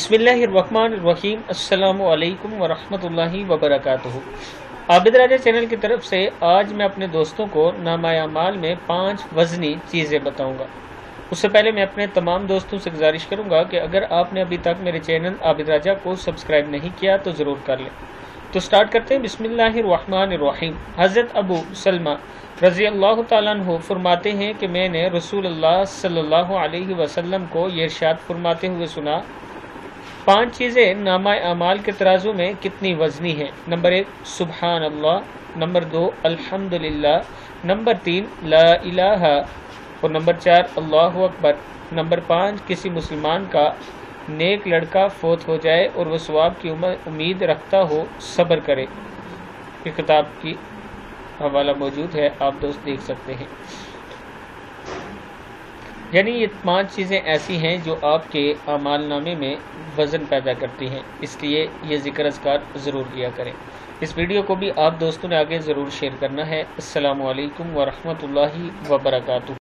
बिस्मिल्लाहिर्रहमानिर्रहीम। अस्सलामु अलैकुम वरहमतुल्लाहि वबरकातुहू। आबिद राजा चैनल की तरफ से आज मैं अपने दोस्तों को नामाए अमाल में 5 वज़नी चीज़ें बताऊंगा। उससे पहले मैं अपने तमाम दोस्तों से गुजारिश करूंगा कि अगर आपने अभी तक मेरे चैनल आबिद राजा को सब्सक्राइब नहीं किया तो ज़रूर कर लें। तो स्टार्ट करते हैं। बिस्मिल्लाहिर्रहमानिर्रहीम। हज़रत अबू सलमा रज़ी अल्लाह तआला अन्हु फरमाते हैं कि मैंने रसूलुल्लाह सल्लल्लाहु अलैहि वसल्लम को ये इरशाद फरमाते हुए सुना, 5 चीज़ें नामाए अमाल के तराजू में कितनी वज़नी हैं। नंबर 1 सुबहान अल्लाह, नंबर 2 अल्हम्दुलिल्लाह, नंबर 3 ला इलाहा और नंबर 4 अल्लाहु अकबर। नंबर 5 किसी मुसलमान का नेक लड़का फोत हो जाए और वह सवाब की उम्मीद रखता हो, सब्र करे। ये किताब की हवाला मौजूद है, आप दोस्त देख सकते हैं। यानी ये 5 चीज़ें ऐसी हैं जो आपके अमाल नामे में वज़न पैदा करती हैं, इसलिए ये ज़िक्र अज़कार ज़रूर किया करें। इस वीडियो को भी आप दोस्तों ने आगे ज़रूर शेयर करना है। अस्सलामु अलैकुम वरहमतुल्लाहि वबरकातुहू।